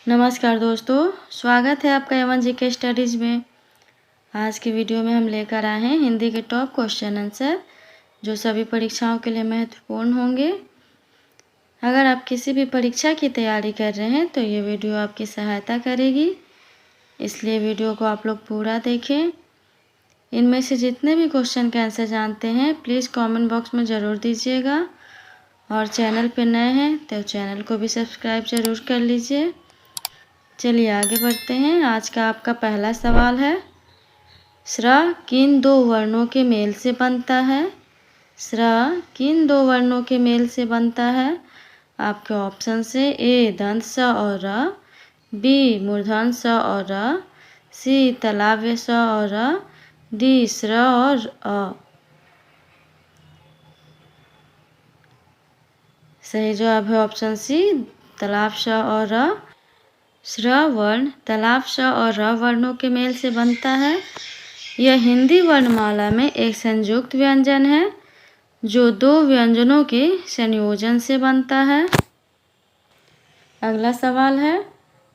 नमस्कार दोस्तों, स्वागत है आपका एवन जी के स्टडीज़ में। आज की वीडियो में हम लेकर आए हैं हिंदी के टॉप क्वेश्चन आंसर जो सभी परीक्षाओं के लिए महत्वपूर्ण होंगे। अगर आप किसी भी परीक्षा की तैयारी कर रहे हैं तो ये वीडियो आपकी सहायता करेगी, इसलिए वीडियो को आप लोग पूरा देखें। इनमें से जितने भी क्वेश्चन के आंसर जानते हैं प्लीज़ कमेंट बॉक्स में ज़रूर दीजिएगा, और चैनल पर नए हैं तो चैनल को भी सब्सक्राइब ज़रूर कर लीजिए। चलिए आगे बढ़ते हैं। आज का आपका पहला सवाल है, स्र किन दो वर्णों के मेल से बनता है? स्र किन दो वर्णों के मेल से बनता है? आपके ऑप्शन से ए दंत स और र, बी मूर्धन स और र, सी तालव्य स और र, डी स्र और अ। सही जवाब है ऑप्शन सी तालव्य स और र। स्र वर्ण तालव्य स और र वर्णों के मेल से बनता है। यह हिंदी वर्णमाला में एक संयुक्त व्यंजन है जो दो व्यंजनों के संयोजन से बनता है। अगला सवाल है,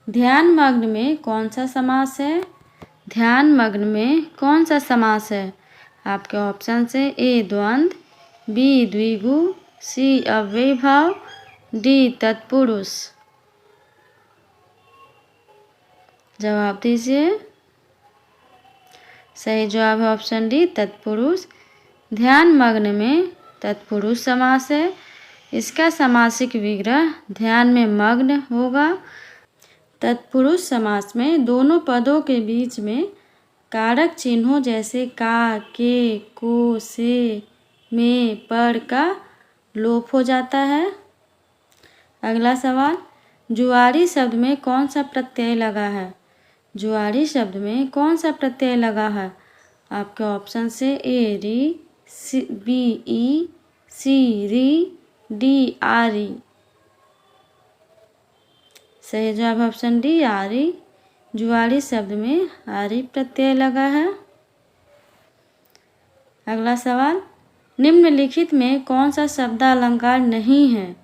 ध्यान मग्न में कौन सा समास है? ध्यान मग्न में कौन सा समास है? आपके ऑप्शन से ए द्वंद्व, बी द्विगु, सी अव्ययीभाव, डी तत्पुरुष। जवाब दीजिए। सही जवाब है ऑप्शन डी तत्पुरुष। ध्यान मग्न में तत्पुरुष समास है। इसका समासिक विग्रह ध्यान में मग्न होगा। तत्पुरुष समास में दोनों पदों के बीच में कारक चिन्हों जैसे का, के, को, से, में, पर का लोप हो जाता है। अगला सवाल, जुआरी शब्द में कौन सा प्रत्यय लगा है? जुआरी शब्द में कौन सा प्रत्यय लगा है? आपके ऑप्शन से ए री, बी ई, सी री, डी आरी। सही जवाब ऑप्शन डी आरी। जुआरी शब्द में आरी प्रत्यय लगा है। अगला सवाल, निम्नलिखित में कौन सा शब्दालंकार नहीं है?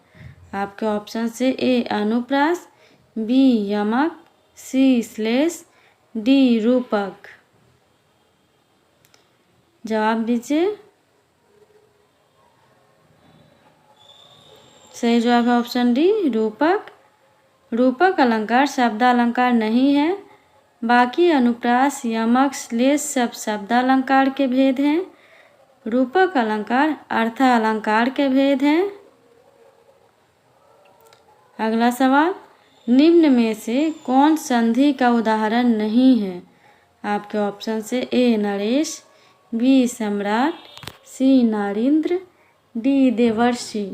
आपके ऑप्शन से ए अनुप्रास, बी यमक, सी श्लेष, डी रूपक। जवाब दीजिए। सही जवाब है ऑप्शन डी रूपक। रूपक अलंकार शब्दालंकार नहीं है। बाकी अनुप्रास, यमक, श्लेष सब शब्दालंकार के भेद हैं। रूपक अलंकार अर्थालंकार के भेद हैं। अगला सवाल, निम्न में से कौन संधि का उदाहरण नहीं है? आपके ऑप्शन से ए नरेश, बी सम्राट, सी नारिंद्र, डी देवर्षि।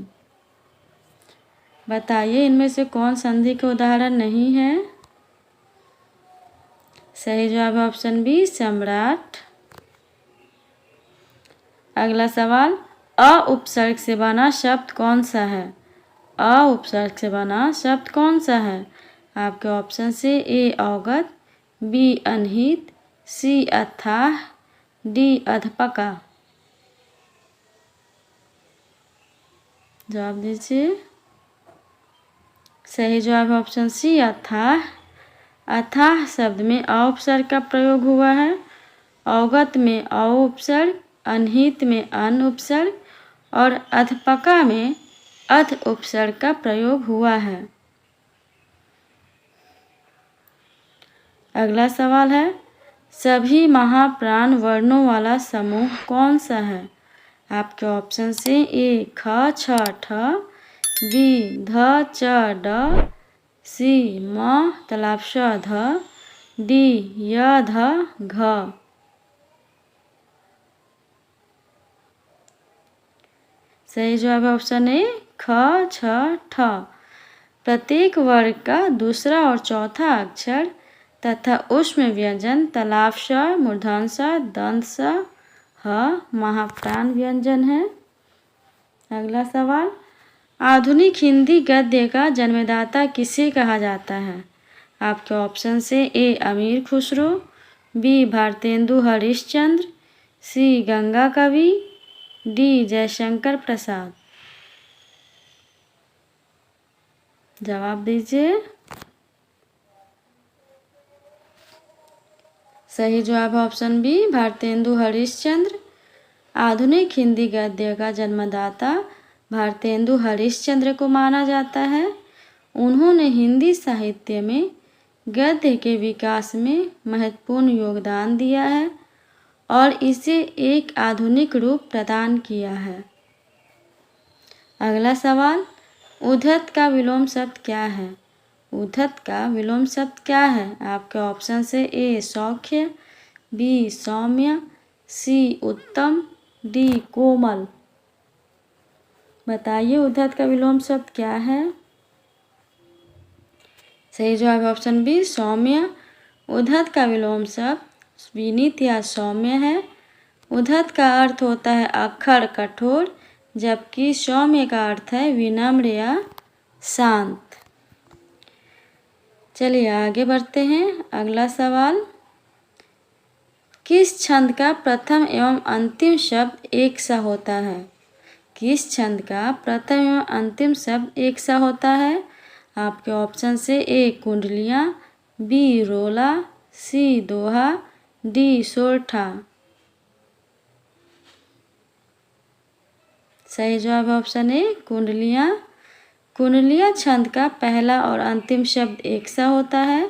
बताइए इनमें से कौन संधि का उदाहरण नहीं है? सही जवाब है ऑप्शन बी सम्राट। अगला सवाल, अ उपसर्ग से बना शब्द कौन सा है? अ उपसर्ग से बना शब्द कौन सा है? आपके ऑप्शन से ए अवगत, बी अनहित, सी अथाह, डी अधपका। जवाब दीजिए। सही जवाब है ऑप्शन सी अथाह। अथाह शब्द में अ उपसर्ग का प्रयोग हुआ है। अवगत में अ उपसर्ग, अनहित में अन उपसर्ग और अधपका में अध उपसर्ग का प्रयोग हुआ है। अगला सवाल है, सभी महाप्राण वर्णों वाला समूह कौन सा है? आपके ऑप्शन से ए ख छ ठ, बी ध च ड, सी म तालव्य श ध, डी य ध घ। सही जवाब है ऑप्शन ए ख छ ठ। प्रत्येक वर्ग का दूसरा और चौथा अक्षर तथा उसमें व्यंजन तालव्य श, मूर्धन्य ष, दंत स, ह महाप्राण व्यंजन है। अगला सवाल, आधुनिक हिंदी गद्य का जन्मदाता किसे कहा जाता है? आपके ऑप्शन से ए अमीर खुसरो, बी भारतेंदु हरिश्चंद्र, सी गंगा कवि, डी जयशंकर प्रसाद। जवाब दीजिए। सही जवाब है ऑप्शन बी, भारतेंदु हरिश्चंद्र। आधुनिक हिंदी गद्य का जन्मदाता भारतेंदु हरिश्चंद्र को माना जाता है। उन्होंने हिंदी साहित्य में गद्य के विकास में महत्वपूर्ण योगदान दिया है और इसे एक आधुनिक रूप प्रदान किया है। अगला सवाल, उद्धत का विलोम शब्द क्या है? उद्धत का विलोम शब्द क्या है? आपके ऑप्शन से ए सौख्य, बी सौम्य, सी उत्तम, डी कोमल। बताइए उद्धत का विलोम शब्द क्या है? सही जवाब है ऑप्शन बी सौम्य। उद्धत का विलोम शब्द विनीत या सौम्य है। उद्धत का अर्थ होता है अक्खड़ कठोर, जबकि सौम्य का अर्थ है विनम्र या शांत। चलिए आगे बढ़ते हैं। अगला सवाल, किस छंद का प्रथम एवं अंतिम शब्द एक सा होता है? किस छंद का प्रथम एवं अंतिम शब्द एक सा होता है? आपके ऑप्शन से ए कुंडलियाँ, बी रोला, सी दोहा, डी सोरठा। सही जवाब है ऑप्शन ए कुंडलियाँ। कुंडलियाँ छंद का पहला और अंतिम शब्द एक सा होता है।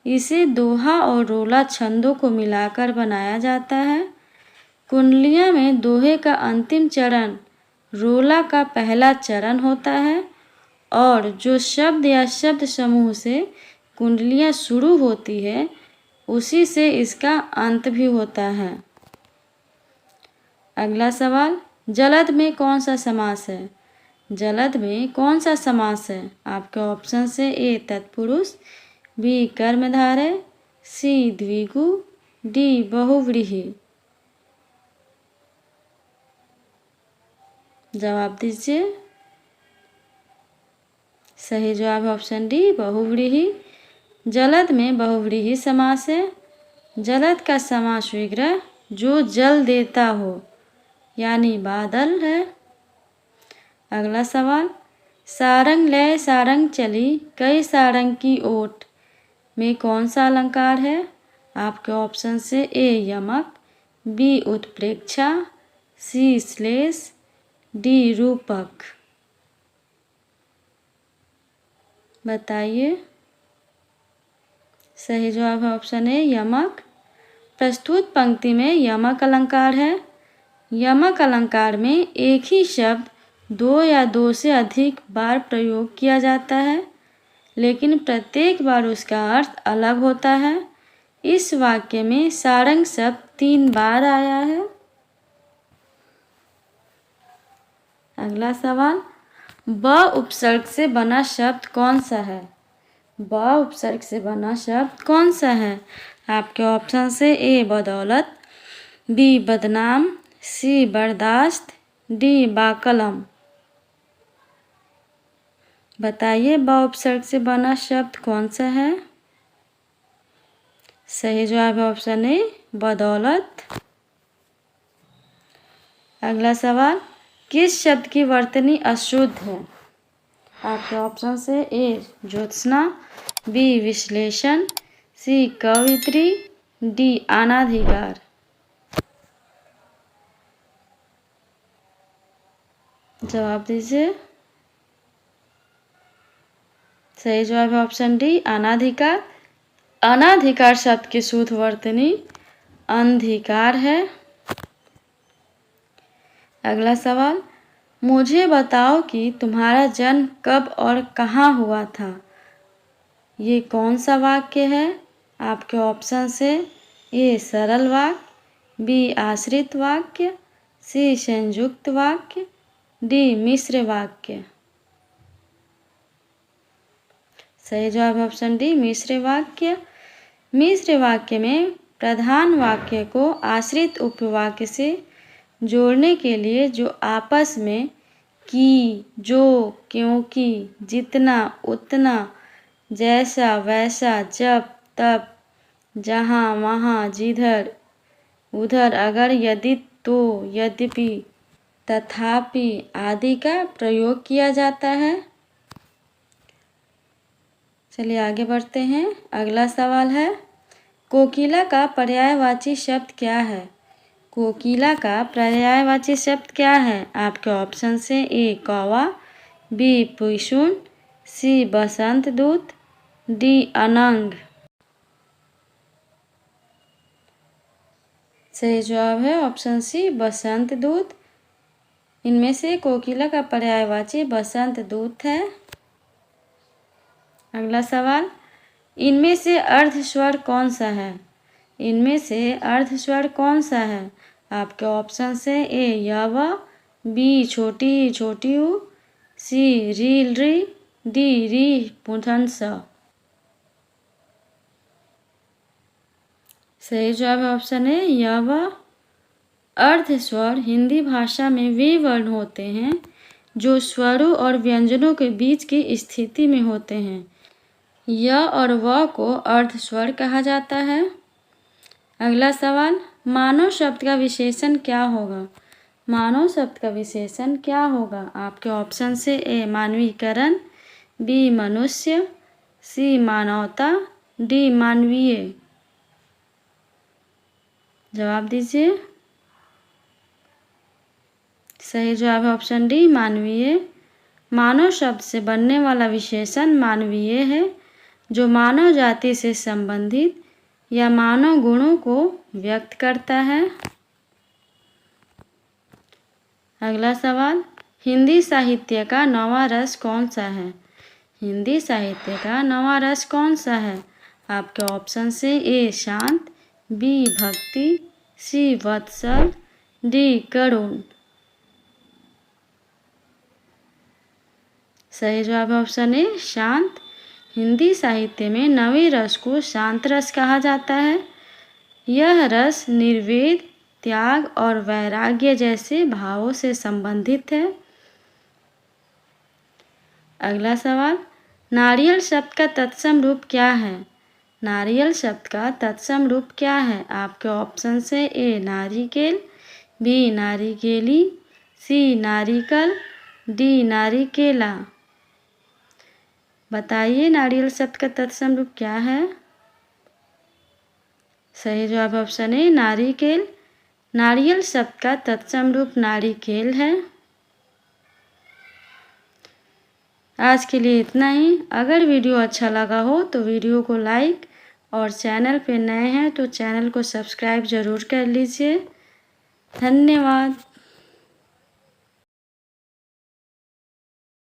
इसे दोहा और रोला छंदों को मिलाकर बनाया जाता है। कुंडलियाँ में दोहे का अंतिम चरण रोला का पहला चरण होता है और जो शब्द या शब्द समूह से कुंडलियाँ शुरू होती है उसी से इसका अंत भी होता है। अगला सवाल, जलद में कौन सा समास है? जलद में कौन सा समास है? आपके ऑप्शन से ए तत्पुरुष, बी कर्मधारय, सी द्विगु, डी बहुव्रीहि। जवाब दीजिए। सही जवाब है ऑप्शन डी बहुव्रीहि। जलद में बहुव्रीहि समास है। जलद का समास विग्रह जो जल देता हो यानी बादल है। अगला सवाल, सारंग लय सारंग चली कई सारंग की ओट में कौन सा अलंकार है? आपके ऑप्शन से ए यमक, बी उत्प्रेक्षा, सी श्लेष, डी रूपक। बताइए। सही जवाब है ऑप्शन ए यमक। प्रस्तुत पंक्ति में यमक अलंकार है। यमक अलंकार में एक ही शब्द दो या दो से अधिक बार प्रयोग किया जाता है, लेकिन प्रत्येक बार उसका अर्थ अलग होता है। इस वाक्य में सारंग शब्द 3 बार आया है। अगला सवाल, ब उपसर्ग से बना शब्द कौन सा है? ब उपसर्ग से बना शब्द कौन सा है? आपके ऑप्शन से ए बदौलत, बी बदनाम, सी बर्दाश्त, डी बाकलम। बताइए ब उपसर्ग से बना शब्द कौन सा है? सही जवाब है ऑप्शन ए बदौलत। अगला सवाल, किस शब्द की वर्तनी अशुद्ध है? आपके ऑप्शन से ए ज्योत्सना, बी विश्लेषण, सी कवित्री, डी अनाधिकार। जवाब दीजिए। सही जवाब है ऑप्शन डी अनाधिकार। अनाधिकार शब्द की शुद्ध वर्तनी अंधिकार है। अगला सवाल, मुझे बताओ कि तुम्हारा जन्म कब और कहाँ हुआ था? ये कौन सा वाक्य है? आपके ऑप्शन से ए सरल वाक्य, बी आश्रित वाक्य, सी संयुक्त वाक्य, डी मिश्र वाक्य। सही जवाब है ऑप्शन डी मिश्र वाक्य। मिश्र वाक्य में प्रधान वाक्य को आश्रित उपवाक्य से जोड़ने के लिए जो आपस में कि, जो, क्योंकि, जितना, उतना, जैसा, वैसा, जब, तब, जहाँ, वहाँ, जिधर, उधर, अगर, यदि, तो, यद्यपि, तथापि आदि का प्रयोग किया जाता है। चलिए आगे बढ़ते हैं। अगला सवाल है, कोकिला का पर्यायवाची शब्द क्या है? कोकिला का पर्यायवाची शब्द क्या है? आपके ऑप्शन से ए कौवा, बी पिशुन, सी बसंत दूत, डी अनंग। सही जवाब है ऑप्शन सी बसंत दूत। इनमें से कोकिला का पर्यायवाची बसंत दूत है। अगला सवाल, इनमें से अर्धस्वर कौन सा है? इनमें से अर्धस्वर कौन सा है? आपके ऑप्शन से ए यव, बी छोटी छोटी ऊ, सी रील री, डी री पुथन स। सही जवाब है ऑप्शन ए यव। अर्धस्वर हिंदी भाषा में वे वर्ण होते हैं जो स्वरों और व्यंजनों के बीच की स्थिति में होते हैं। य और व को अर्धस्वर कहा जाता है। अगला सवाल, मानव शब्द का विशेषण क्या होगा? मानव शब्द का विशेषण क्या होगा? आपके ऑप्शन से ए मानवीकरण, बी मनुष्य, सी मानवता, डी मानवीय। जवाब दीजिए। सही जवाब है ऑप्शन डी मानवीय। मानव शब्द से बनने वाला विशेषण मानवीय है, जो मानव जाति से संबंधित या मानव गुणों को व्यक्त करता है। अगला सवाल, हिंदी साहित्य का नवा रस कौन सा है? हिंदी साहित्य का नवा रस कौन सा है? आपके ऑप्शन से ए शांत, बी भक्ति, सी वत्सल, डी करुण। सही जवाब है ऑप्शन ए शांत। हिंदी साहित्य में नवे रस को शांत रस कहा जाता है। यह रस निर्वेद, त्याग और वैराग्य जैसे भावों से संबंधित है। अगला सवाल, नारियल शब्द का तत्सम रूप क्या है? नारियल शब्द का तत्सम रूप क्या है? आपके ऑप्शन से ए नारिकेल, बी नारिकेली, सी नारिकल, डी नारिकेला। बताइए नारियल शब्द का तत्सम रूप क्या है? सही जवाब ऑप्शन ए नारिकेल। नारियल शब्द का तत्सम रूप नारिकेल है। आज के लिए इतना ही। अगर वीडियो अच्छा लगा हो तो वीडियो को लाइक और चैनल पे नए हैं तो चैनल को सब्सक्राइब ज़रूर कर लीजिए। धन्यवाद।